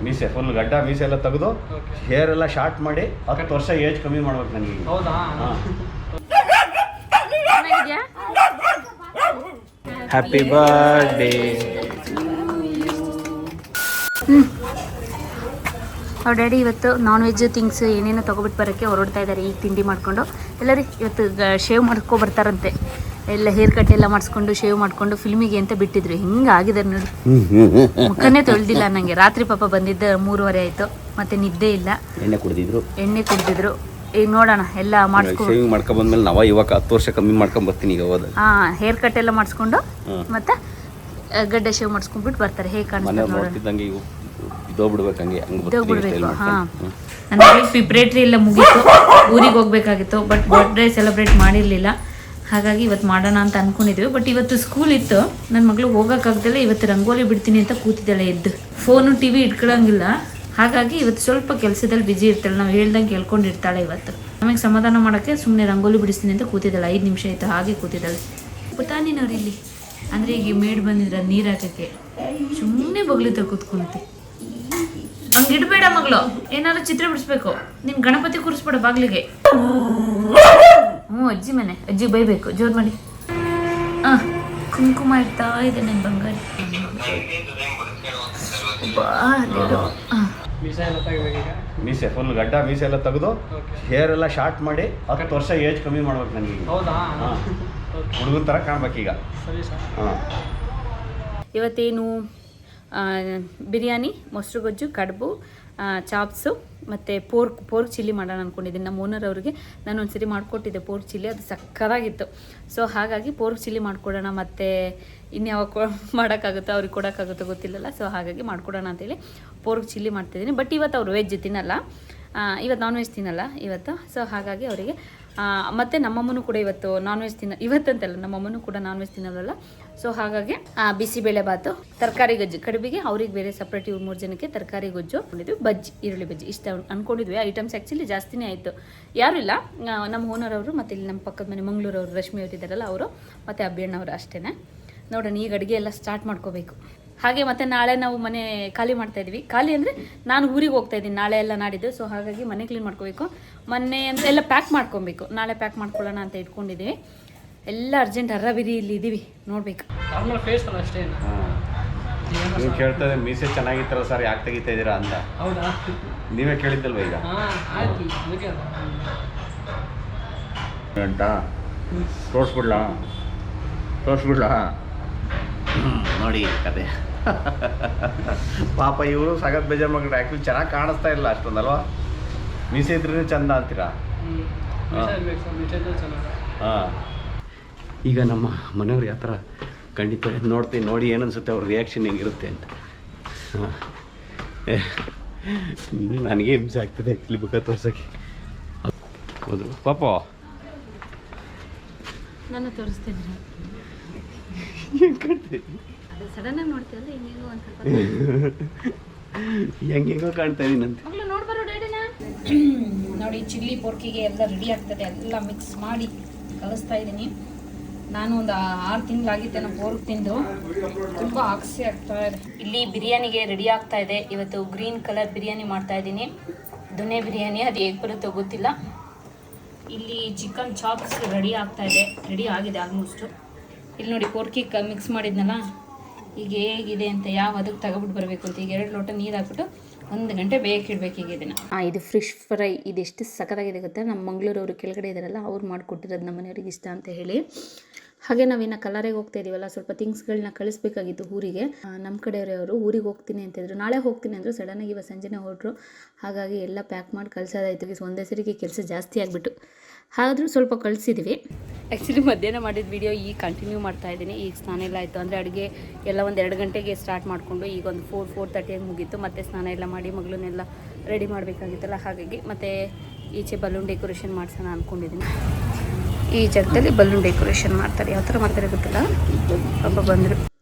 ಮೀಸೆ ಫುಲ್ ಗಡ್ಡ ಮೀಸೆ ಎಲ್ಲ ತೆಗೆದು ಹೇರ್ ಎಲ್ಲ ಶಾರ್ಟ್ ಮಾಡಿ 10 ವರ್ಷ ಏಜ್ ಕಮ್ಮಿ ಮಾಡ್ಬೇಕು ನನಗೆ. ಹೌದಾ? Happy birthday. ಅವ್ರ ಡ್ಯಾಡಿ ಇವತ್ತು ನಾನ್ ವೆಜ್ ಥಿಂಗ್ಸ್ ಏನೇನೋ ತೊಗೊಬಿಟ್ಟು ಬರೋಕ್ಕೆ ಹೊರಡ್ತಾ ಇದ್ದಾರೆ. ಈಗ ತಿಂಡಿ ಮಾಡಿಕೊಂಡು ಎಲ್ಲರೂ ಇವತ್ತು ಶೇವ್ ಮಾಡ್ಕೊ ಬರ್ತಾರಂತೆ. ಎಲ್ಲ ಹೇರ್ ಕಟ್ ಎಲ್ಲ ಮಾಡಿಸ್ಕೊಂಡು ಶೇವ್ ಮಾಡಿಕೊಂಡು ಫಿಲ್ಮಿಗೆ ಅಂತ ಬಿಟ್ಟಿದ್ರು. ಹಿಂಗೆ ಆಗಿದೆ ನೋಡಿ, ಮುಖನೇ ತೊಳೆದಿಲ್ಲ ನನಗೆ. ರಾತ್ರಿ ಪಾಪ ಬಂದಿದ್ದ 3:30 ಆಯಿತು, ಮತ್ತೆ ನಿದ್ದೆ ಇಲ್ಲ. ಎಣ್ಣೆ ಕುಡಿದಿದ್ರು. ಈಗ ನೋಡೋಣ ಎಲ್ಲ ಮಾಡ್ಕೊ ಬಂದ್ಮೇಲೆ ನಾವು ಇವಾಗ 10 ವರ್ಷ ಕಮ್ಮಿ ಮಾಡ್ಕೊಂಡ್ ಬರ್ತೀನಿ ಈಗ. ಹೋದ ಹೇರ್ ಕಟ್ ಎಲ್ಲ ಮಾಡಿಸ್ಕೊಂಡು ಮತ್ತೆ ಗಡ್ಡೆ ಶೇವ್ ಮಾಡಿಸ್ಕೊಂಡ್ಬಿಟ್ಟು ಬರ್ತಾರೆ. ಹೇಗೆ ಕಾಣಿಸ್ತಾರೆ ಇದ್ದೋಗ್ಬಿಡ್ಬೇಕು. ಹಾಂ, ನನ್ನ ಮಗಳಿಗೆ ಪ್ರಿಪ್ರೇಟ್ರಿ ಎಲ್ಲ ಮುಗೀತು, ಊರಿಗೆ ಹೋಗ್ಬೇಕಾಗಿತ್ತು. ಬಟ್ ಬರ್ತ್ಡೇ ಸೆಲೆಬ್ರೇಟ್ ಮಾಡಿರಲಿಲ್ಲ, ಹಾಗಾಗಿ ಇವತ್ತು ಮಾಡೋಣ ಅಂತ ಅಂದ್ಕೊಂಡಿದ್ವಿ. ಬಟ್ ಇವತ್ತು ಸ್ಕೂಲ್ ಇತ್ತು, ನನ್ನ ಮಗಳು ಹೋಗೋಕ್ಕಾಗ್ದಲ್ಲ ಇವತ್ತು ರಂಗೋಲಿ ಬಿಡ್ತೀನಿ ಅಂತ ಕೂತಿದ್ದಾಳೆ ಎದ್ದು. ಫೋನು TV ಇಟ್ಕೊಳ್ಳೋಂಗಿಲ್ಲ, ಹಾಗಾಗಿ ಇವತ್ತು ಸ್ವಲ್ಪ ಕೆಲಸದಲ್ಲಿ ಬ್ಯುಸಿ ಇರ್ತಾಳೆ. ನಾವು ಹೇಳ್ದಂಗೆ ಕೇಳ್ಕೊಂಡಿರ್ತಾಳೆ. ಇವತ್ತು ನಮಗೆ ಸಮಾಧಾನ ಮಾಡೋಕ್ಕೆ ಸುಮ್ಮನೆ ರಂಗೋಲಿ ಬಿಡಿಸ್ತೀನಿ ಅಂತ ಕೂತಿದ್ದಾಳೆ. 5 ನಿಮಿಷ ಆಯಿತು ಹಾಗೆ ಕೂತಿದ್ದಾಳೆ. ಪುಟಾಣಿನವ್ರು ಇಲ್ಲಿ ಅಂದರೆ ಈಗ ಮೇಡ್ ಬಂದಿದ್ರ ನೀರು ಹಾಕೋಕ್ಕೆ, ಸುಮ್ಮನೆ ಬಗ್ಲಿತ ಕೂತ್ಕೊಳುತ್ತೆ. ಹಂಗೆ ಇಡಬೇಡ ಮಗಳು, ಏನಾದ್ರು ಚಿತ್ರ ಬಿಡಿಸ್ಬೇಕು. ನೀನು ಗಣಪತಿ ಕೂರಿಸ್ಬೇಡ ಬಾಗ್ಲಿಗೆ. ಅಜ್ಜಿ ಮನೆ, ಅಜ್ಜಿ ಬೈಬೇಕು, ಜೋರು ಮಾಡಿ. ಕುಂಕುಮ ಇಡ್ತಾ ಇದೆ ನನ್ನ ಬಂಗಾರಿ. ಮೀಸೆ ಫುಲ್ ಗಡ್ಡ ಮೀಸೆ ಎಲ್ಲ ತೆಗೆದು ಹೇರ್ ಎಲ್ಲ ಶಾರ್ಟ್ ಮಾಡಿ 10 ವರ್ಷ ಏಜ್ ಕಮ್ಮಿ ಮಾಡ್ಬೇಕು ನನಗೆ. ಹೌದಾ? ಹುಡುಗನ ಥರ ಕಾಣ್ಬೇಕೀಗ. ಇವತ್ತೇನು ಬಿರಿಯಾನಿ, ಮೊಸರು ಗೊಜ್ಜು, ಕಡುಬು, ಚಾಪ್ಸು ಮತ್ತು ಪೋರ್ಕ್ ಚಿಲ್ಲಿ ಮಾಡೋಣ ಅಂದ್ಕೊಂಡಿದ್ದೀನಿ. ನಮ್ಮ ಓನರ್ ಅವ್ರಿಗೆ ನಾನು ಒಂದ್ಸರಿ ಮಾಡಿಕೊಟ್ಟಿದ್ದೆ ಪೋರ್ಕ್ ಚಿಲ್ಲಿ, ಅದು ಸಕ್ಕತ್ತಾಗಿತ್ತು. ಸೊ ಹಾಗಾಗಿ ಪೋರ್ಕ್ ಚಿಲ್ಲಿ ಮಾಡಿಕೊಡೋಣ. ಮತ್ತು ಇನ್ಯಾವಾಗ ಮಾಡೋಕ್ಕಾಗುತ್ತೋ ಅವ್ರಿಗೆ ಕೊಡೋಕ್ಕಾಗುತ್ತೋ ಗೊತ್ತಿಲ್ಲಲ್ಲ. ಸೊ ಹಾಗಾಗಿ ಮಾಡಿಕೊಡೋಣ ಅಂತೇಳಿ ಪೋರ್ಕ್ ಚಿಲ್ಲಿ ಮಾಡ್ತಿದ್ದೀನಿ. ಬಟ್ ಇವತ್ತು ಅವರು ವೆಜ್ ತಿನ್ನಲ್ಲ, ಇವತ್ತು ನಾನ್ ವೆಜ್ ತಿನ್ನಲ್ಲ ಇವತ್ತು. ಸೊ ಹಾಗಾಗಿ ಅವರಿಗೆ ಮತ್ತು ನಮ್ಮಮ್ಮನೂ ಕೂಡ ಇವತ್ತು ನಾನ್ ವೆಜ್ ಇವತ್ತಂತಲ್ಲ, ನಮ್ಮಮ್ಮನೂ ಕೂಡ ನಾನ್ ವೆಜ್ ತಿನ್ನೋಲ್ಲ. ಸೊ ಹಾಗಾಗಿ ಬಿಸಿಬೇಳೆ ಬಾತು, ತರಕಾರಿ ಗೊಜ್ಜು, ಕಡುಬಿಗೆ ಅವ್ರಿಗೆ ಬೇರೆ ಸಪ್ರೇಟ್, ಇವ್ರು 3 ಜನಕ್ಕೆ ತರಕಾರಿ ಗೊಜ್ಜು ಅಂದ್ಕೊಂಡಿದ್ವಿ. ಬಜ್ಜಿ, ಈರುಳ್ಳಿ ಬಜ್ಜಿ ಇಷ್ಟ ಅಂದ್ಕೊಂಡಿದ್ವಿ. ಐಟಮ್ಸ್ ಆ್ಯಕ್ಚುಲಿ ಜಾಸ್ತಿನೇ ಆಯಿತು. ಯಾರೂ ಇಲ್ಲ, ನಮ್ಮ ಓನರ್ ಅವರು ಮತ್ತು ಇಲ್ಲಿ ನಮ್ಮ ಪಕ್ಕದ ಮನೆ ಮಂಗಳೂರವರು ರಶ್ಮಿ ಅವರು ಇದ್ದಾರಲ್ಲ, ಅವರು ಮತ್ತು ಅಬ್ಬಿಯಣ್ಣವರು ಅಷ್ಟೇ. ನೋಡೋಣ, ಈಗ ಅಡುಗೆ ಎಲ್ಲ ಸ್ಟಾರ್ಟ್ ಮಾಡ್ಕೋಬೇಕು. ಹಾಗೆ ಮತ್ತು ನಾಳೆ ನಾವು ಮನೆ ಖಾಲಿ ಮಾಡ್ತಾಯಿದ್ವಿ. ಖಾಲಿ ಅಂದರೆ ನಾನು ಊರಿಗೆ ಹೋಗ್ತಾಯಿದ್ದೀನಿ ನಾಳೆ ಎಲ್ಲ ನಾಡಿದ್ದು. ಸೊ ಹಾಗಾಗಿ ಮನೆ ಕ್ಲೀನ್ ಮಾಡ್ಕೋಬೇಕು. ಮೊನ್ನೆ ಅಂತ ಎಲ್ಲ ಪ್ಯಾಕ್ ಮಾಡ್ಕೊಬೇಕು. ನಾಳೆ ಪ್ಯಾಕ್ ಮಾಡ್ಕೊಳ್ಳೋಣ ಅಂತ ಇಟ್ಕೊಂಡಿದ್ದೀವಿ. ಎಲ್ಲ ಅರ್ಜೆಂಟ್ ಹರ್ರಬಿರಿ ಇಲ್ಲಿ ಇದ್ದೀವಿ, ನೋಡ್ಬೇಕು. ನೀವು ಕೇಳ್ತಾ ಇದ್ದೆ ಮೀಸೆ ಚೆನ್ನಾಗಿತ್ತಲ್ಲ ಸರ್, ಯಾಕೆ ತೆಗಿತಾ ಇದ್ದೀರಾ ಅಂತ. ಹೌದಾ? ನೀವೇ ಕೇಳಿದ್ದಲ್ವ ಈಗ ಅಂತ. ತೋರಿಸ್ಬಿಡ್ಲಾ ನೋಡಿ ಕತೆ. ಪಾಪ ಇವರು ಸಗತ್ ಬೇಜಾರು ಮಕ್ಕಳು. ಆ್ಯಕ್ಚುಲಿ ಚೆನ್ನಾಗಿ ಕಾಣಿಸ್ತಾ ಇಲ್ಲ ಅಷ್ಟೊಂದಲ್ವಾ? ಮೀಸೆ ಇದ್ರೂ ಚಂದ ಅಂತೀರಾ? ಹಾಂ. ಈಗ ನಮ್ಮ ಮನೆಯವ್ರು ಯಾವ ಥರ ಖಂಡಿತ ನೋಡ್ತೀನಿ, ನೋಡಿ ಏನನ್ಸುತ್ತೆ ಅವ್ರ ರಿಯಾಕ್ಷನ್ ಹೆಂಗಿರುತ್ತೆ ಅಂತ. ಹಾಂ, ನನಗೆ ಹಿಂಸೆ ಆಗ್ತದೆ ಆ್ಯಕ್ಚುಲಿ ಮುಖ ತೋರ್ಸೋಕ್ಕೆ. ಹೌದು ಪಾಪ, ನಾನು ತೋರಿಸ್ತಿದ್ದೀನಿ. ಸಡನ್ನಾಗಿ ನೋಡ್ತೀವಲ್ಲ, ಹೆಂಗೆಂಗೋ ಕಾಣ್ತಾ ಇದೀನಂತೆ. ನೋಡ್ಬಾರೋ ಡೇಡಿನ. ನೋಡಿ, ಚಿಲ್ಲಿ ಪೋರ್ಕಿಗೆ ಎಲ್ಲ ರೆಡಿ ಆಗ್ತದೆ. ಎಲ್ಲ ಮಿಕ್ಸ್ ಮಾಡಿ ಕಲಿಸ್ತಾ ಇದ್ದೀನಿ. ನಾನು ಒಂದು 6 ತಿಂಗಳಾಗಿದ್ದೆ ನಾನು ಪೋರ್ಕ್ ತಿಂದು, ತುಂಬ ಆಕ್ಸಿ ಆಗ್ತಾ ಇದೆ. ಇಲ್ಲಿ ಬಿರಿಯಾನಿಗೆ ರೆಡಿ ಆಗ್ತಾ ಇದೆ. ಇವತ್ತು ಗ್ರೀನ್ ಕಲರ್ ಬಿರಿಯಾನಿ ಮಾಡ್ತಾ ಇದ್ದೀನಿ, ದೊನೆ ಬಿರಿಯಾನಿ. ಅದು ಹೇಗೆ ಬರುತ್ತೋ ಗೊತ್ತಿಲ್ಲ. ಇಲ್ಲಿ ಚಿಕನ್ ಚಾಪ್ಸ್ ರೆಡಿ ಆಗ್ತಾ ಇದೆ, ರೆಡಿ ಆಗಿದೆ ಆಲ್ಮೋಸ್ಟು. ಇಲ್ಲಿ ನೋಡಿ, ಪೋರ್ಕಿಗೆ ಮಿಕ್ಸ್ ಮಾಡಿದ್ನಲ್ಲ, ಈಗ ಹೇಗಿದೆ ಅಂತ, ಯಾವ ಅದಕ್ಕೆ ತಗೊಬಿಟ್ಟು ಬರಬೇಕು ಅಂತ. ಈಗ 2 ಲೋಟ ನೀರು ಹಾಕ್ಬಿಟ್ಟು 1 ಗಂಟೆ ಬೇಯಕ್ಕೆ ಇಡಬೇಕು ಈಗ ಇದನ್ನು. ಇದು ಫಿಶ್ ಫ್ರೈ. ಇದೆಷ್ಟು ಸಖತ್ತಾಗಿದೆ ಗೊತ್ತಾ? ನಮ್ಮ ಮಂಗಳೂರವರು ಕೆಳಗಡೆ ಇದ್ದಾರಲ್ಲ, ಅವ್ರು ಮಾಡಿಕೊಟ್ಟಿರೋದು ನಮ್ಮ ಮನೆಯವ್ರಿಗೆ ಇಷ್ಟ ಅಂತ ಹೇಳಿ. ಹಾಗೆ ನಾವಿನ್ನು ಕಲರಿಗೆ ಹೋಗ್ತಾ ಇದೀವಲ್ಲ, ಸ್ವಲ್ಪ ಥಿಂಗ್ಸ್ಗಳನ್ನ ಕಳಿಸ್ಬೇಕಾಗಿತ್ತು ಊರಿಗೆ. ನಮ್ಮ ಕಡೆಯವರು ಊರಿಗೆ ಹೋಗ್ತೀನಿ ಅಂತಿದ್ರು, ನಾಳೆ ಹೋಗ್ತೀನಿ ಅಂದರು. ಸಡನ್ನಾಗಿ ಇವತ್ತು ಸಂಜೆನೇ ಹೊರಟರು. ಹಾಗಾಗಿ ಎಲ್ಲ ಪ್ಯಾಕ್ ಮಾಡಿ ಕಳ್ಸೋದಾಯ್ತು. ಒಂದೇ ಸರಿಗೆ ಕೆಲಸ ಜಾಸ್ತಿ ಆಗಿಬಿಟ್ಟು, ಆದರೂ ಸ್ವಲ್ಪ ಕಳಿಸಿದ್ವಿ. ಆ್ಯಕ್ಚುಲಿ ಮಧ್ಯಾಹ್ನ ಮಾಡಿದ ವಿಡಿಯೋ ಈಗ ಕಂಟಿನ್ಯೂ ಮಾಡ್ತಾಯಿದ್ದೀನಿ. ಈಗ ಸ್ನಾನ ಎಲ್ಲ ಆಯಿತು, ಅಂದರೆ ಅಡುಗೆ ಎಲ್ಲ ಒಂದು 2 ಗಂಟೆಗೆ ಸ್ಟಾರ್ಟ್ ಮಾಡಿಕೊಂಡು ಈಗ ಒಂದು 4:30 ಮುಗೀತು. ಮತ್ತು ಸ್ನಾನ ಎಲ್ಲ ಮಾಡಿ ಮಗಳನ್ನೆಲ್ಲ ರೆಡಿ ಮಾಡಬೇಕಾಗಿತ್ತಲ್ಲ, ಹಾಗಾಗಿ ಮತ್ತು ಈಚೆ ಬಲೂನ್ ಡೆಕೋರೇಷನ್ ಮಾಡಿಸೋಣ ಅಂದ್ಕೊಂಡಿದ್ದೀನಿ. ಈ ಜಾಗದಲ್ಲಿ ಬಲೂನ್ ಡೆಕೋರೇಷನ್ ಮಾಡ್ತಾರೆ. ಯಾವ ಥರ ಮಾಡ್ತಾರೆ ಗೊತ್ತಿಲ್ಲ, ಪಾಪ ಬಂದರು.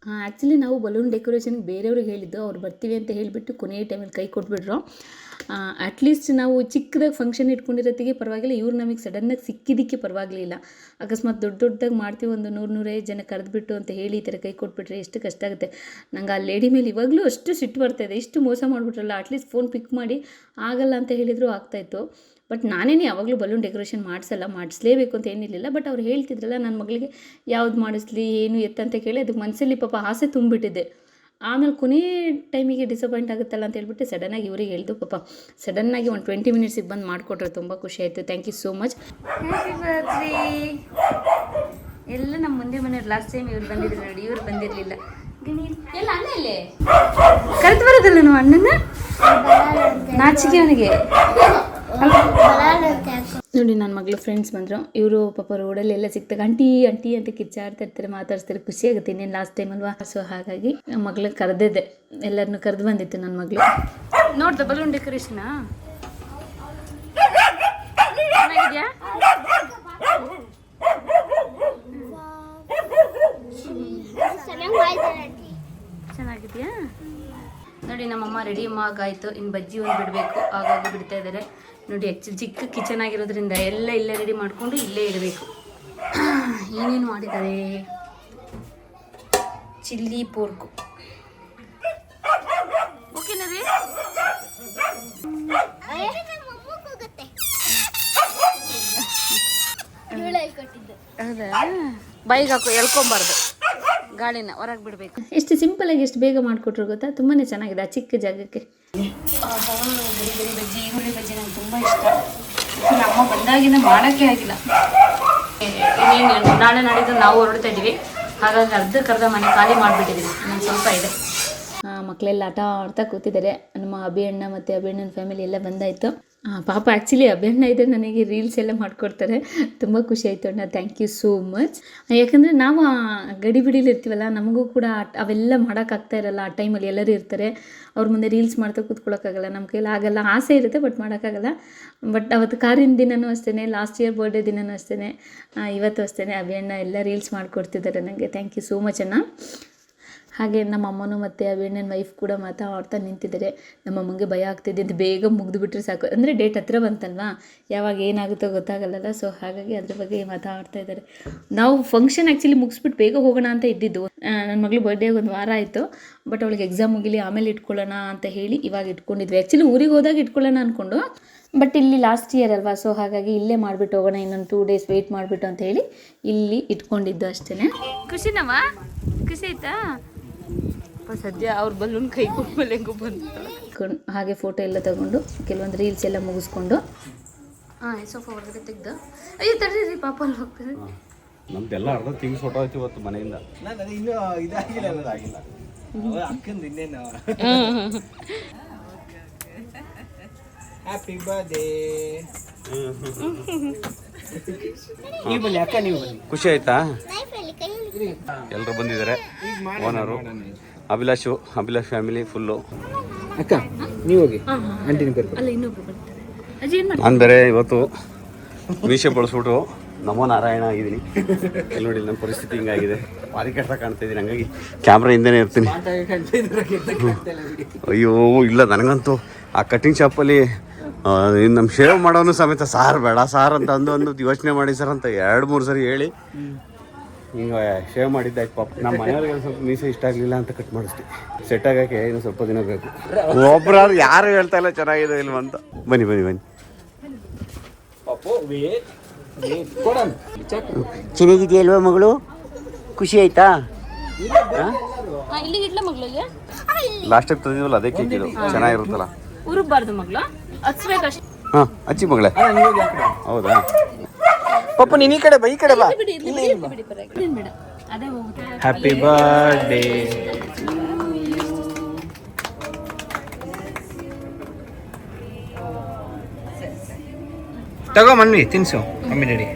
ಆ್ಯಕ್ಚುಲಿ ನಾವು ಬಲೂನ್ ಡೆಕೋರೇಷನ್ಗೆ ಬೇರೆಯವ್ರಿಗೆ ಹೇಳಿದ್ದು, ಅವ್ರು ಬರ್ತೀವಿ ಅಂತ ಹೇಳಿಬಿಟ್ಟು ಕೊನೆಯ ಟೈಮಲ್ಲಿ ಕೈ ಕೊಟ್ಬಿಟ್ರು. ಅಟ್ಲೀಸ್ಟ್ ನಾವು ಚಿಕ್ಕದಾಗಿ ಫಂಕ್ಷನ್ ಇಟ್ಕೊಂಡಿರೋತ್ತಿಗೆ ಪರವಾಗಿಲ್ಲ, ಇವ್ರು ನಮಗೆ ಸಡನ್ನಾಗಿ ಸಿಕ್ಕಿದ್ದಕ್ಕೆ ಪರವಾಗಿಲ್ಲ. ಅಕಸ್ಮಾತ್ ದೊಡ್ಡದಾಗಿ ಮಾಡ್ತೀವಿ, ಒಂದು 100-105 ಜನ ಕರೆದ್ಬಿಟ್ಟು ಅಂತ ಹೇಳಿ ಈ ಥರ ಕೈ ಕೊಟ್ಬಿಟ್ರೆ ಎಷ್ಟು ಕಷ್ಟ ಆಗುತ್ತೆ. ನಂಗೆ ಆ ಲೇಡಿ ಮೇಲೆ ಇವಾಗಲೂ ಅಷ್ಟು ಸಿಟ್ಟು ಬರ್ತಾಯಿದೆ, ಇಷ್ಟು ಮೋಸ ಮಾಡಿಬಿಟ್ರಲ್ಲ, ಅಟ್ಲೀಸ್ಟ್ ಫೋನ್ ಪಿಕ್ ಮಾಡಿ ಆಗಲ್ಲ ಅಂತ ಹೇಳಿದರೂ ಆಗ್ತಾಯಿತ್ತು. ಬಟ್ ನಾನೇನು ಯಾವಾಗಲೂ ಬಲೂನ್ ಡೆಕೋರೇಷನ್ ಮಾಡಿಸ್ಲೇಬೇಕು ಅಂತ ಏನಿರಲಿಲ್ಲ. ಬಟ್ ಅವ್ರು ಹೇಳ್ತಿದ್ರಲ್ಲ ನನ್ನ ಮಗಳಿಗೆ ಯಾವ್ದು ಮಾಡಿಸ್ಲಿ ಏನು ಎತ್ತಂತ ಕೇಳಿ ಅದಕ್ಕೆ ಮನಸ್ಸಲ್ಲಿ ಪಾಪ ಆಸೆ ತುಂಬಿಬಿಟ್ಟಿದ್ದೆ. ಆಮೇಲೆ ಕೊನೆ ಟೈಮಿಗೆ ಡಿಸಪಾಯಿಂಟ್ ಆಗುತ್ತಲ್ಲ ಅಂತ ಹೇಳ್ಬಿಟ್ಟು ಸಡನ್ನಾಗಿ ಇವ್ರಿಗೆ ಹೇಳ್ದು. ಪಾಪ ಸಡನ್ನಾಗಿ ಒಂದು 20 ಮಿನಿಟ್ಸಿಗೆ ಬಂದು ಮಾಡಿಕೊಟ್ರೆ ತುಂಬ ಖುಷಿ ಆಯಿತು. Thank you so much. Happy birthday. ಎಲ್ಲ ನಮ್ಮ ಮುಂದೆ ಮನೆಯವ್ರು ಲಾಸ್ಟ್ ಟೈಮ್ ಇವ್ರು ಬಂದಿದ್ರು ನೋಡಿ, ಇವ್ರು ಬಂದಿರಲಿಲ್ಲ. ಎಲ್ಲ ಅಣ್ಣ ಇಲ್ಲೇ ಕರೆದು ಬರೋದಲ್ಲ ನಾವು ಅಣ್ಣನ, ನಾಚಿಕೆ ಅವನಿಗೆ ನೋಡಿ. ನನ್ನ ಮಗಳು ಫ್ರೆಂಡ್ಸ್ ಬಂದರು, ಇವರು ಪಾಪ ರೋಡಲ್ಲಿ ಎಲ್ಲ ಸಿಕ್ತಾಗ ಆಂಟಿ ಆಂಟಿ ಅಂತ ಕಿಚ್ಚಾಡ್ತಾ ಇರ್ತಾರೆ, ಮಾತಾಡ್ತಾರೆ, ಖುಷಿ ಆಗುತ್ತೆ. ಇನ್ನೇನು ಲಾಸ್ಟ್ ಟೈಮ್ ಅಲ್ವಾ, ಸೊ ಹಾಗಾಗಿ ಮಗಳಿಗೆ ಕರೆದಿದ್ದೆ, ಎಲ್ಲರನ್ನೂ ಕರೆದು ಬಂದಿತ್ತು ನನ್ನ ಮಗಳು. ನೋಡ್ದ ಬಲೂನ್ ಡೆಕೋರೇಷನ್ ಚೆನ್ನಾಗಿದ್ಯಾ? ಚೆನ್ನಾಗಿದೆಯಾ ನೋಡಿ. ನಮ್ಮಮ್ಮ ರೆಡಿ ಆಗಾಯಿತು, ಇನ್ನು ಬಜ್ಜಿ ಒಂದು ಬಿಡಬೇಕು, ಆಗಾಗಿ ಬಿಡ್ತಾ ಇದ್ದಾರೆ ನೋಡಿ. ಆ್ಯಕ್ಚುಲಿ ಚಿಕ್ಕ ಕಿಚನ್ ಆಗಿರೋದ್ರಿಂದ ಎಲ್ಲ ಇಲ್ಲೇ ರೆಡಿ ಮಾಡಿಕೊಂಡು ಇಲ್ಲೇ ಇಡಬೇಕು. ಏನೇನು ಮಾಡಿದ್ದಾರೆ, ಚಿಲ್ಲಿ ಪೋರ್ಕು ಓಕೆನಾ ರೀ? ಹೌದಾ, ಬೈಗೆ ಹಾಕೋ, ಎಳ್ಕೊಂಬಾರ್ದು, ಗಾಳಿನ ಹೊರಗೆ ಬಿಡಬೇಕು. ಎಷ್ಟು ಸಿಂಪಲಾಗಿ ಎಷ್ಟು ಬೇಗ ಮಾಡಿಕೊಟ್ರು ಗೊತ್ತಾ, ತುಂಬಾ ಚೆನ್ನಾಗಿದೆ ಆ ಚಿಕ್ಕ ಜಾಗಕ್ಕೆ. ಬರಿ ಬರಿ ಬಜ್ಜಿ, ಈರುಳ್ಳಿ ಬಜ್ಜಿ ನಂಗೆ ತುಂಬ ಇಷ್ಟ. ನಮ್ಮ ಬಂದಾಗಿಂದ ಮಾಡೋಕ್ಕೆ ಆಗಿಲ್ಲ. ಇನ್ನೇನು ನಾಳೆ ನಾಡಿದ್ದು ನಾವು ಹೊರಡ್ತಾ ಇದ್ದೀವಿ, ಹಾಗಾಗಿ ಅರ್ಧ ಮನೆ ಖಾಲಿ ಮಾಡಿಬಿಟ್ಟಿದ್ದೀವಿ, ಇನ್ನೊಂದು ಸ್ವಲ್ಪ ಇದೆ. ಮಕ್ಕಳೆಲ್ಲ ಆಟ ಆಡ್ತಾ ಕೂತಿದ್ದಾರೆ. ನಮ್ಮ ಅಭಿಯಣ್ಣ ಮತ್ತು ಅಭಿಯಣ್ಣನ ಫ್ಯಾಮಿಲಿ ಎಲ್ಲ ಬಂದಾಯಿತು. ಪಾಪ ಆ್ಯಕ್ಚುಲಿ ಅಭಿಯಣ್ಣ ಇದೆ ನನಗೆ ರೀಲ್ಸ್ ಎಲ್ಲ ಮಾಡಿಕೊಡ್ತಾರೆ, ತುಂಬ ಖುಷಿ ಆಯಿತು ಅಣ್ಣ, ಥ್ಯಾಂಕ್ ಯು ಸೋ ಮಚ್. ಯಾಕಂದರೆ ನಾವು ಗಡಿ ಬಿಡಿಲಿ ಇರ್ತೀವಲ್ಲ, ನಮಗೂ ಕೂಡ ಅವೆಲ್ಲ ಮಾಡೋಕ್ಕಾಗ್ತಾ ಇರಲ್ಲ. ಆ ಟೈಮಲ್ಲಿ ಎಲ್ಲರೂ ಇರ್ತಾರೆ, ಅವ್ರ ಮುಂದೆ ರೀಲ್ಸ್ ಮಾಡ್ತಾ ಕೂತ್ಕೊಳ್ಳೋಕ್ಕಾಗಲ್ಲ, ನಮ್ಮ ಕೈಲಿ ಆಗಲ್ಲ. ಆಸೆ ಇರುತ್ತೆ ಬಟ್ ಮಾಡೋಕ್ಕಾಗಲ್ಲ. ಬಟ್ ಅವತ್ತು ಕಾರಿನ ದಿನವೂ ಅಷ್ಟೇ, ಲಾಸ್ಟ್ ಇಯರ್ ಬರ್ಡೇ ದಿನವೂ ಅಷ್ಟೇ, ಇವತ್ತು ಅಷ್ಟೇ ಅಭಿಯಣ್ಣ ಎಲ್ಲ ರೀಲ್ಸ್ ಮಾಡಿಕೊಡ್ತಿದ್ದಾರೆ ನನಗೆ. ಥ್ಯಾಂಕ್ ಯು ಸೋ ಮಚ್ ಅಣ್ಣ. ಹಾಗೆ ನಮ್ಮ ಅಮ್ಮನೂ ಮತ್ತು ಅಭಿಯಣ್ಣನ ವೈಫ್ ಕೂಡ ಮಾತಾಡ್ತಾ ನಿಂತಿದ್ದಾರೆ. ನಮ್ಮಮ್ಮಂಗೆ ಭಯ ಆಗ್ತಿದೆ ಅಂತ ಬೇಗ ಮುಗಿದುಬಿಟ್ರೆ ಸಾಕು, ಅಂದರೆ ಡೇಟ್ ಹತ್ರ ಬಂತಲ್ವಾ, ಯಾವಾಗ ಏನಾಗುತ್ತೋ ಗೊತ್ತಾಗಲ್ಲಲ್ಲ. ಸೊ ಹಾಗಾಗಿ ಅದ್ರ ಬಗ್ಗೆ ಮಾತಾಡ್ತಾ ಇದ್ದಾರೆ. ನಾವು ಫಂಕ್ಷನ್ ಆ್ಯಕ್ಚುಲಿ ಮುಗಿಸ್ಬಿಟ್ಟು ಬೇಗ ಹೋಗೋಣ ಅಂತ ಇದ್ದಿದ್ದು. ನನ್ನ ಮಗಳು ಬರ್ಡೇ ಒಂದು ವಾರ ಆಯಿತು, ಬಟ್ ಅವಳಿಗೆ ಎಕ್ಸಾಮ್ ಮುಗಿಲಿ ಆಮೇಲೆ ಇಟ್ಕೊಳ್ಳೋಣ ಅಂತ ಹೇಳಿ ಇವಾಗ ಇಟ್ಕೊಂಡಿದ್ವಿ. ಆ್ಯಕ್ಚುಲಿ ಊರಿಗೆ ಹೋದಾಗ ಇಟ್ಕೊಳ್ಳೋಣ ಅಂದ್ಕೊಂಡು, ಬಟ್ ಇಲ್ಲಿ ಲಾಸ್ಟ್ ಇಯರ್ ಅಲ್ವಾ, ಸೊ ಹಾಗಾಗಿ ಇಲ್ಲೇ ಮಾಡಿಬಿಟ್ಟು ಹೋಗೋಣ, ಇನ್ನೊಂದು 2 ಡೇಸ್ ವೆಯ್ಟ್ ಮಾಡಿಬಿಟ್ಟು ಅಂತ ಹೇಳಿ ಇಲ್ಲಿ ಇಟ್ಕೊಂಡಿದ್ದು ಅಷ್ಟೇ. ಖುಷಿನಮ್ಮ, ಖುಷಿ ಆಯ್ತಾ? ಸದ್ಯ ಅವ್ರ ಬಲೂನ್ ಕೈ ಕೊಟ್ಮೇಲೆ ಹೆಂಗೋ ಬಂದು ಹಾಗೆ ಫೋಟೋ ಎಲ್ಲ ತಗೊಂಡು ಕೆಲವೊಂದು ರೀಲ್ಸ್ ಎಲ್ಲ ಮುಗಿಸ್ಕೊಂಡು ಸೋಫಾ ಹೊರಗಡೆ ತೆಗ್ದು. ಅಯ್ಯೋ ತಡ್ರಿ ಪಾಪ ಅಲ್ಲಿ ಹೋಗ್ತಾರೆ. ನಮ್ದೆಲ್ಲ ಅರ್ಧ ತಿಂಗ್ಸ್ ಫೋಟೋ ಆಯ್ತು ಇವತ್ತು ಮನೆಯಿಂದ. ಇನ್ನೂ ಇದಾಗಿಲ್ಲ ಅಕ್ಕಂದು ಇನ್ನೇನು. Happy birthday. ನೀವು ಬನ್ನಿ ಅಕ್ಕ, ನೀವು ಬನ್ನಿ. ಖುಷಿ ಆಯ್ತಾ? ಎಲ್ಲರೂ ಬಂದಿದ್ದಾರೆ, ಓನರು ಅಭಿಲಾಷ್ ಫ್ಯಾಮಿಲಿ ಫುಲ್ಲು. ಅಕ್ಕ ನೀವು ಹೋಗಿ, ಆಂಟಿನ ಕರ್ಕೊಂಡು. ಅಲ್ಲ ಇನ್ನೊಬ್ರು ಬರ್ತಾರೆ. ಅಜ್ಜಿ ಏನು ಮಾಡಿ ಅಂದರೆ ಇವತ್ತು ಮೀಸೆ ಬಳಸ್ಬಿಟ್ಟು ನಮೋ ನಾರಾಯಣ ಆಗಿದ್ದೀನಿ. ಎಲ್ಲಿ ನೋಡಿ ನನ್ನ ಪರಿಸ್ಥಿತಿ ಹಿಂಗಾಗಿದೆ, ಭಾರಿ ಕಷ್ಟ ಕಾಣ್ತಾ ಇದ್ದೀನಿ, ಹಂಗಾಗಿ ಕ್ಯಾಮ್ರಾ ಹಿಂದೆನೇ ಇರ್ತೀನಿ. ಅಯ್ಯೋ ಇಲ್ಲ, ನನಗಂತೂ ಆ ಕಟಿಂಗ್ ಶಾಪಲ್ಲಿ ನಮ್ಮ ಶೇವ್ ಮಾಡೋನು ಸಮೇತ ಸಾರ್ ಬೇಡ ಸಾರ್ ಅಂತ ಒಂದು ಯೋಚನೆ ಮಾಡಿ ಸರ್ ಅಂತ 2-3 ಸರಿ ಹೇಳಿ ಹಿಂಗೆ ಶೇವ್ ಮಾಡಿದ್ದಾಯ್ತು. ಪಾಪ ನಮ್ಮ ಮನೆಯವ್ರಿಗೆ ಸ್ವಲ್ಪ ಮೀಸೆ ಇಷ್ಟ ಆಗಲಿಲ್ಲ ಅಂತ ಕಟ್ ಮಾಡಿಸ್ತೀವಿ. ಸೆಟ್ ಆಗೋಕ್ಕೆ ಇನ್ನು ಸ್ವಲ್ಪ ದಿನ ಬೇಕು. ಒಬ್ಬರಾದ್ರು ಯಾರು ಹೇಳ್ತಾ ಇಲ್ಲ ಚೆನ್ನಾಗಿದೆ ಇಲ್ವ ಅಂತ. ಬನ್ನಿ ಚೆನ್ನಾಗಿದೆಯಲ್ವ ಮಗಳು? ಖುಷಿ ಆಯ್ತಾ? ಇಲ್ಲಿಗೆ ಇಡ್ಲ ಮಗಳಿಗೆ ಲಾಸ್ಟ್ ಟೈಮ್ ತಂದಿದ್ವಲ್ಲ ಅದೇ ಕೇಕ್ ಇದು, ಚೆನ್ನಾಗಿರುತ್ತಲ್ಲ. ಉರುಬಾರ್ದು ಮಗಳು ಹಚ್ಬೇಕಷ್ಟೇ. ಹಾಂ ಹಚ್ಚಿ ಮಗಳೇ. ಹೌದಾ ಪಪ್ಪ ನೀನು ಈ ಕಡೆ ಬಾ, ಈ ಕಡೆ ಬಾ. ಅದೇ ಹೋಗುತ್ತೆ. Happy birthday. ತಗೋ ಮಮ್ಮಿ ತಿನ್ಸು, ಮಮ್ಮಿ ಡ್ಯಾಡಿ.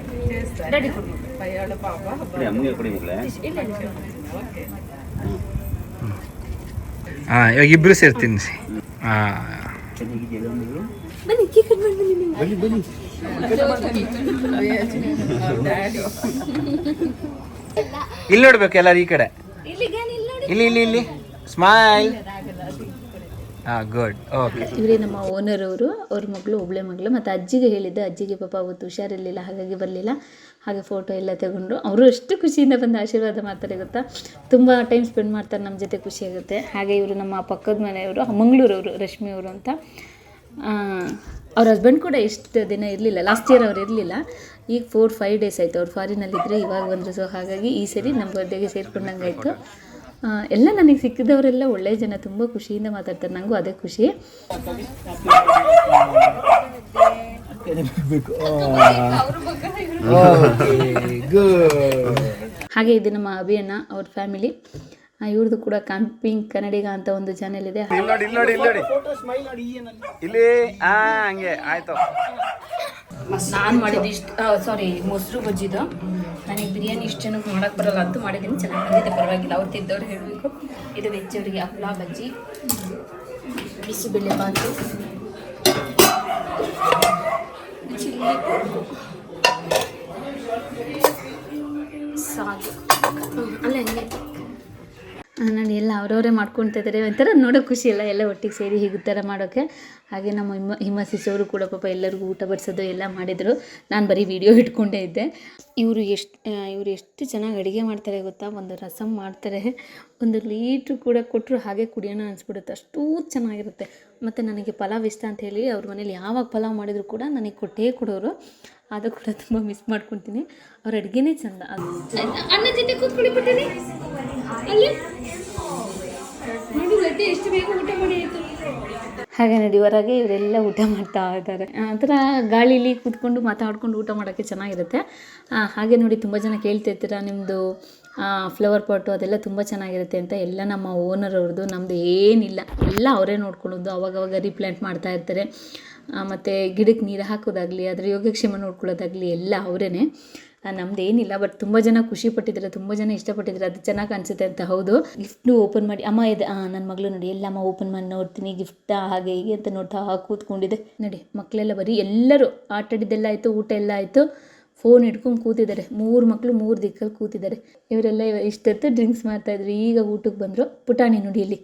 ಹಾಂ ಇವಾಗ ಇಬ್ರು ಸೇರಿ ತಿನ್ನಿಸಿ. ಇಲ್ಲಿ ನೋಡ್ಬೇಕು ಎಲ್ಲರೂ ಈ ಕಡೆ. ಇಲ್ಲಿ ಸ್ಮೈಲ್. ಹಾಂ ಗುಡ್ ಓಕೆ. ಇವರೇ ನಮ್ಮ ಓನರ್ ಅವರು, ಅವ್ರ ಮಗಳು ಒಬ್ಬಳೆ ಮಗಳು. ಮತ್ತು ಅಜ್ಜಿಗೆ ಹೇಳಿದ್ದೆ, ಅಜ್ಜಿಗೆ ಪಾಪ ಅವತ್ತು ಹುಷಾರಿರಲಿಲ್ಲ, ಹಾಗಾಗಿ ಬರಲಿಲ್ಲ. ಹಾಗೆ ಫೋಟೋ ಎಲ್ಲ ತಗೊಂಡ್ರು. ಅವರು ಅಷ್ಟು ಖುಷಿಯಿಂದ ಬಂದು ಆಶೀರ್ವಾದ ಮಾಡ್ತಾರೆ ಗೊತ್ತಾ, ತುಂಬ ಟೈಮ್ ಸ್ಪೆಂಡ್ ಮಾಡ್ತಾರೆ ನಮ್ಮ ಜೊತೆ, ಖುಷಿಯಾಗುತ್ತೆ. ಹಾಗೆ ಇವರು ನಮ್ಮ ಪಕ್ಕದ ಮನೆಯವರು, ಮಂಗಳೂರವರು, ರಶ್ಮಿ ಅವರು ಅಂತ. ಅವ್ರ ಹಸ್ಬೆಂಡ್ ಕೂಡ ಎಷ್ಟು ದಿನ ಇರಲಿಲ್ಲ, ಲಾಸ್ಟ್ ಇಯರ್ ಅವ್ರು ಇರಲಿಲ್ಲ. ಈಗ 4-5 ಡೇಸ್ ಆಯಿತು ಅವ್ರು ಫಾರಿನಲ್ಲಿದ್ದರೆ, ಇವಾಗ ಬಂದರು. ಸೊ ಹಾಗಾಗಿ ಈ ಸರಿ ನಮ್ಮ ಬರ್ತ್ಡೇಗೆ ಸೇರ್ಕೊಂಡಂಗೆ ಆಯಿತು. ಎಲ್ಲ ನನಗೆ ಸಿಕ್ಕಿದವರೆಲ್ಲ ಒಳ್ಳೆಯ ಜನ, ತುಂಬ ಖುಷಿಯಿಂದ ಮಾತಾಡ್ತಾರೆ. ನನಗೂ ಅದೇ ಖುಷಿ. ಹಾಗೆ ಇದು ನಮ್ಮ ಅಭಿಯಣ್ಣ ಅವ್ರ ಫ್ಯಾಮಿಲಿ. ಇವ್ರದ್ದು ಕೂಡ ಕ್ಯಾಂಪಿಂಗ್ ಕನ್ನಡಿಗ ಅಂತ ಒಂದು ಚಾನೆಲ್ ಇದೆ. ಹಂಗೆ ಆಯ್ತು. ನಾನು ಮಾಡಿದ್ದು ಮೊಸರು ಬಜ್ಜಿದು. ನನಗೆ ಬಿರಿಯಾನಿ ಇಷ್ಟು ಜನಕ್ಕೆ ಮಾಡೋಕ್ಕೆ ಬರಲ್ಲ ಅಂತೂ ಮಾಡಿದ್ದೀನಿ, ಚೆನ್ನಾಗಿ ಬಂದಿದೆ, ಪರವಾಗಿಲ್ಲ. ಅವ್ರು ತಿದ್ದವ್ರು ಹೇಳಬೇಕು. ಇದು ವೆಜ್ ಅವರಿಗೆ ಹಪ್ಪಳ ಬಜ್ಜಿ, ಬಿಸಿಬೇಳೆ ಬಾತು, ಚಿಲ್ಲಿ ಸಾಗು, ಅಲ್ಲ ಹಂಗೆ ನೋಡಿ ಎಲ್ಲ ಅವರವರೇ ಮಾಡ್ಕೊಳ್ತಾ ಇದ್ದಾರೆ. ಒಂಥರ ನೋಡೋಕೆ ಖುಷಿ ಇಲ್ಲ, ಎಲ್ಲ ಒಟ್ಟಿಗೆ ಸೇರಿ ಹೀಗೆ ಥರ ಮಾಡೋಕ್ಕೆ. ಹಾಗೆ ನಮ್ಮ ಹಿಮಸಿಸ್ ಅವರು ಕೂಡ ಪಾಪ ಎಲ್ಲರಿಗೂ ಊಟ ಬಡಿಸೋದು ಎಲ್ಲ ಮಾಡಿದರು. ನಾನು ಬರೀ ವಿಡಿಯೋ ಇಟ್ಕೊಂಡೇ ಇದ್ದೆ. ಇವರು ಎಷ್ಟು ಚೆನ್ನಾಗಿ ಅಡುಗೆ ಮಾಡ್ತಾರೆ ಗೊತ್ತಾ. ಒಂದು ರಸಮ್ ಮಾಡ್ತಾರೆ, 1 ಲೀಟ್ರ್ ಕೂಡ ಕೊಟ್ಟರು ಹಾಗೆ ಕುಡಿಯೋಣ ಅನಿಸ್ಬಿಡುತ್ತೆ, ಅಷ್ಟೂ ಚೆನ್ನಾಗಿರುತ್ತೆ. ಮತ್ತು ನನಗೆ ಪಲಾವ್ ಇಷ್ಟ ಅಂತ ಹೇಳಿ ಅವ್ರ ಮನೇಲಿ ಯಾವಾಗ ಪಲಾವ್ ಮಾಡಿದರೂ ಕೂಡ ನನಗೆ ಕೊಟ್ಟೇ ಕೊಡೋರು. ಅದು ಕೂಡ ತುಂಬ ಮಿಸ್ ಮಾಡ್ಕೊತೀನಿ. ಅವ್ರ ಅಡುಗೆನೇ ಚೆಂದ. ಅನ್ನ ಜೊತೆ ಕೂತ್ಕೊಳ್ಳಿ ಬಿಟ್ಟಿನಿ ಅಲ್ಲಿ ನೋಡಿ, ಲಡ್ಡೆ ಎಷ್ಟು ಬೇಗ ಊಟ ಮಾಡಿ ಆಯಿತು. ಹಾಗೆ ನೋಡಿ ಹೊರಗೆ ಇವರೆಲ್ಲ ಊಟ ಮಾಡ್ತಾ ಇದ್ದಾರೆ. ಆ ಥರ ಗಾಳೀಲಿ ಕೂತ್ಕೊಂಡು ಮಾತಾಡ್ಕೊಂಡು ಊಟ ಮಾಡೋಕ್ಕೆ ಚೆನ್ನಾಗಿರುತ್ತೆ. ಹಾಗೆ ನೋಡಿ ತುಂಬ ಜನ ಕೇಳ್ತಿರ್ತೀರ ನಿಮ್ಮದು ಫ್ಲವರ್ ಪಾಟು ಅದೆಲ್ಲ ತುಂಬ ಚೆನ್ನಾಗಿರುತ್ತೆ ಅಂತ. ಎಲ್ಲ ನಮ್ಮ ಓನರ್ ಅವ್ರದ್ದು, ನಮ್ಮದು ಏನಿಲ್ಲ, ಎಲ್ಲ ಅವರೇ ನೋಡ್ಕೊಳ್ಳೋದು. ಅವಾಗವಾಗ ರೀಪ್ಲಾಂಟ್ ಮಾಡ್ತಾ ಇರ್ತಾರೆ. ಮತ್ತು ಗಿಡಕ್ಕೆ ನೀರು ಹಾಕೋದಾಗಲಿ, ಅದರ ಯೋಗಕ್ಷೇಮ ನೋಡ್ಕೊಳ್ಳೋದಾಗಲಿ ಎಲ್ಲ ಅವರೇ. ನಮ್ದು ಏನಿಲ್ಲ. ಬಟ್ ತುಂಬ ಜನ ಖುಷಿ ಪಟ್ಟಿದ್ದಾರೆ, ತುಂಬ ಜನ ಇಷ್ಟಪಟ್ಟಿದ್ದಾರೆ. ಅದು ಚೆನ್ನಾಗಿ ಅನಿಸುತ್ತೆ ಅಂತ. ಹೌದು, ಗಿಫ್ಟು ಓಪನ್ ಮಾಡಿ ಅಮ್ಮ ಇದೆ, ನನ್ನ ಮಗಳು ನೋಡಿ ಎಲ್ಲಮ್ಮ ಓಪನ್ ಮಾಡಿ ನೋಡ್ತೀನಿ ಗಿಫ್ಟಾ ಹಾಗೆ ಹೀಗೆ ಅಂತ ನೋಡ್ತಾ ಕೂತ್ಕೊಂಡಿದೆ ನೋಡಿ. ಮಕ್ಕಳೆಲ್ಲ ಬರೀ ಎಲ್ಲರೂ ಆಟಾಡಿದ್ದೆಲ್ಲ ಆಯಿತು, ಊಟ ಎಲ್ಲ ಆಯಿತು, ಫೋನ್ ಇಟ್ಕೊಂಡು ಕೂತಿದ್ದಾರೆ. 3 ಮಕ್ಕಳು 3 ದಿಕ್ಕಲ್ಲಿ ಕೂತಿದ್ದಾರೆ. ಇವರೆಲ್ಲ ಇಷ್ಟೊತ್ತು ಡ್ರಿಂಕ್ಸ್ ಮಾಡ್ತಾಯಿದ್ರು. ಈಗ ಊಟಕ್ಕೆ ಬಂದರು. ಪುಟಾಣಿ ನೋಡಿ ಇಲ್ಲಿ,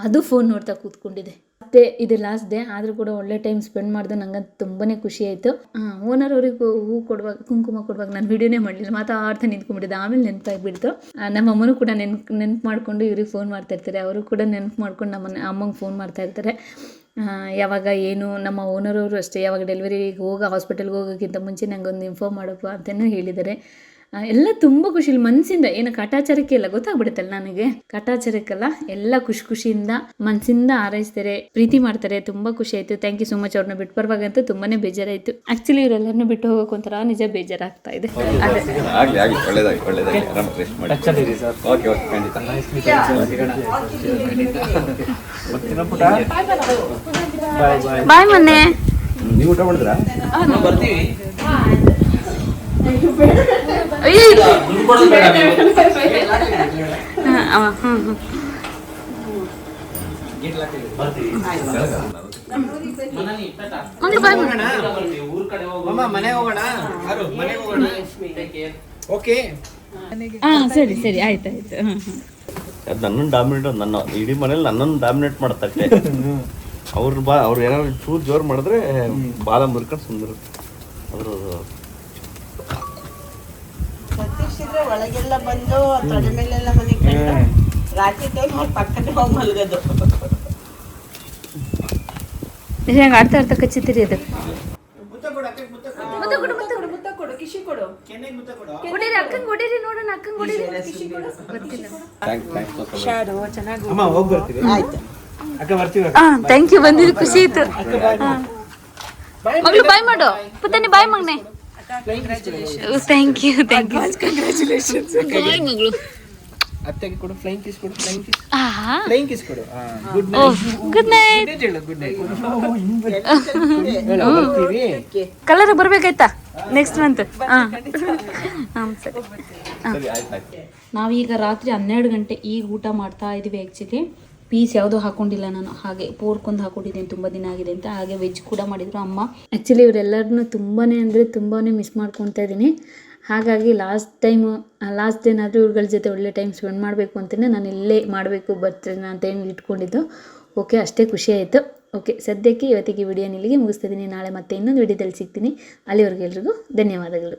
ಅದು ಫೋನ್ ನೋಡ್ತಾ ಕೂತ್ಕೊಂಡಿದೆ. ಮತ್ತು ಇದು ಲಾಸ್ಟ್ ಡೇ ಆದರೂ ಕೂಡ ಒಳ್ಳೆ ಟೈಮ್ ಸ್ಪೆಂಡ್ ಮಾಡಿದೆ. ನಂಗೆ ತುಂಬಾ ಖುಷಿ ಆಯಿತು. ಓನರ್ ಅವ್ರಿಗೆ ಹೂ ಕೊಡುವಾಗ, ಕುಂಕುಮ ಕೊಡುವಾಗ ನಾನು ವೀಡಿಯೋನೇ ಮಾಡಲಿಲ್ಲ, ಮಾತಾಡ್ತಾ ನಿಂತ್ಕೊಂಡ್ಬಿಟ್ಟಿದ್ದೆ. ಆಮೇಲೆ ನೆನಪಾಗಿಬಿಡ್ತು. ನಮ್ಮ ಅಮ್ಮನೂ ಕೂಡ ನೆನಪು ಮಾಡಿಕೊಂಡು ಇವ್ರಿಗೆ ಫೋನ್ ಮಾಡ್ತಾಯಿರ್ತಾರೆ. ಅವರು ಕೂಡ ನೆನಪು ಮಾಡ್ಕೊಂಡು ಅಮ್ಮಂಗೆ ಫೋನ್ ಮಾಡ್ತಾಯಿರ್ತಾರೆ. ಯಾವಾಗ ಏನು, ನಮ್ಮ ಓನರವರು ಅಷ್ಟೇ, ಯಾವಾಗ ಡೆಲಿವರಿಗೆ ಹಾಸ್ಪಿಟಲ್ಗೆ ಹೋಗೋಕ್ಕಿಂತ ಮುಂಚೆ ನಂಗೆ ಒಂದು ಇನ್ಫಾರ್ಮ್ ಮಾಡಪ್ಪ ಅಂತಲೂ ಹೇಳಿದ್ದಾರೆ. ಎಲ್ಲ ತುಂಬ ಖುಷಿಲಿ ಮನಸ್ಸಿಂದ, ಏನು ಕಾಟಾಚಾರಕ್ಕೆ ಎಲ್ಲ ಗೊತ್ತಾಗ್ಬಿಡುತ್ತಲ್ಲ ನನಗೆ, ಕಾಟಾಚಾರಕ್ಕೆಲ್ಲ ಎಲ್ಲ ಖುಷಿಯಿಂದ ಮನಸ್ಸಿಂದ ಹಾರೈಸ್ತಾರೆ, ಪ್ರೀತಿ ಮಾಡ್ತಾರೆ. ತುಂಬ ಖುಷಿ ಆಯಿತು. Thank you so much. ಅವ್ರನ್ನ ಬಿಟ್ಟು ಬರುವಾಗಂತೂ ತುಂಬಾ ಬೇಜಾರಾಯಿತು. ಆ್ಯಕ್ಚುಲಿ ಇವರೆಲ್ಲರನ್ನೂ ಬಿಟ್ಟು ಹೋಗೋಕೆ ಒಂಥರ ನಿಜ ಬೇಜಾರಾಗ್ತಾ ಇದೆ. ಬಾಯ್ ಮೊನ್ನೆ ನೀವು ಊಟ ಮಾಡಿದ್ರಾ? ಬರ್ತೀವಿ. ಸರಿ ಸರಿ ಆಯ್ತಾಯ್ತು. ಅದು ನನ್ನನ್ನು ಡಾಮಿನೇಟ್, ನನ್ನ ಇಡೀ ಮನೇಲಿ ನನ್ನನ್ನು ಡಾಮಿನೇಟ್ ಮಾಡ್ತಕ್ಕೆ. ಅವ್ರು ಏನಾದ್ರು ಚೂರು ಜೋರು ಮಾಡಿದ್ರೆ ಬಾಲ ಮುರ್ಕೊಂಡು ಸುಂದರ. ಅದ್ರ ಪ್ರತೀಕ್ಷಿದ್ರೆ ಒಳಗೆಲ್ಲ ಬಂದು ತೊಡೆ ಮೇಲೆಲ್ಲ ಮನೆ ಕಂಡು ರಾತ್ರಿ ಟೈಮ್ ಅವ್ರ ಪಕ್ಕನೆ ಹೋಗಿ ಮಲಗೋದು. ಹೆಂಗೆ ಆಡ್ತಾ ಆಡ್ತಾ ಕಚ್ಚಿತೀರಿ ಅದು. ಅಕ್ಕಂಗೆ ಹೊಡೀರಿ ನೋಡೋಣ, ಅಕ್ಕಂಗೆ ಹೊಡೀರಿ. ಥ್ಯಾಂಕ್ ಯು, ಬಂದಿದ್ದು ಖುಷಿ ಆಯ್ತು. ಮಗಳು ಬಾಯ್ ಮಾಡು, ಪುತ್ತನಿ ಬಾಯ್ ಮಗನೆ. Thank you congratulations. ಬಾಯ್ ಮಗಳು. ಅತ್ತೆಗೆ ಕೊಡು, ಫ್ಲೈಂಗ್ ಕಿಸ್ ಕೊಡು, ಫ್ಲೈಂಗ್ ಕಿಸ್. ಆಹಾ, ಫ್ಲೈಂಗ್ ಕಿಸ್ ಕೊಡು. Good good night. Good night. ಬರ್ತೀವಿ. ಕಲರ್ ಬರ್ಬೇಕಾಯ್ತಾ ನೆಕ್ಸ್ಟ್ ಮಂತ್? ಹಾಂ ಸರಿ. ನಾವೀಗ ರಾತ್ರಿ 12 ಗಂಟೆ ಈಗ ಊಟ ಮಾಡ್ತಾ ಇದ್ದೀವಿ. ಆ್ಯಕ್ಚುಲಿ ಪೀಸ್ ಯಾವುದೂ ಹಾಕೊಂಡಿಲ್ಲ ನಾನು, ಹಾಗೆ ಪೋರ್ಕ್ ಹಾಕೊಂಡಿದ್ದೀನಿ, ತುಂಬ ದಿನ ಆಗಿದೆ ಅಂತ. ಹಾಗೆ ವೆಜ್ ಕೂಡ ಮಾಡಿದರು ಅಮ್ಮ. ಆ್ಯಕ್ಚುಲಿ ಇವರೆಲ್ಲರನ್ನೂ ತುಂಬಾ ಅಂದರೆ ತುಂಬಾ ಮಿಸ್ ಮಾಡ್ಕೊತಾ ಇದ್ದೀನಿ. ಹಾಗಾಗಿ ಲಾಸ್ಟ್ ಡೇನಾದರೂ ಇವ್ರಗಳ ಜೊತೆ ಒಳ್ಳೆ ಟೈಮ್ ಸ್ಪೆಂಡ್ ಮಾಡಬೇಕು ಅಂತಲೇ ನಾನು ಇಲ್ಲೇ ಮಾಡಬೇಕು ಬರ್ತೀನಿ ಅಂತ ಏನು ಇಟ್ಕೊಂಡಿದ್ದು. ಓಕೆ, ಅಷ್ಟೇ ಖುಷಿ ಆಯಿತು. ಓಕೆ, ಸದ್ಯಕ್ಕೆ ಇವತ್ತಿಗೆ ವಿಡಿಯೋನ ಇಲ್ಲಿಗೆ ಮುಗಿಸ್ತಿದ್ದೀನಿ. ನಾಳೆ ಮತ್ತೆ ಇನ್ನೊಂದು ವಿಡಿಯೋದಲ್ಲಿ ಸಿಗ್ತೀನಿ. ಅಲ್ಲಿವರೆಗೂ ಎಲ್ರಿಗೂ ಧನ್ಯವಾದಗಳು.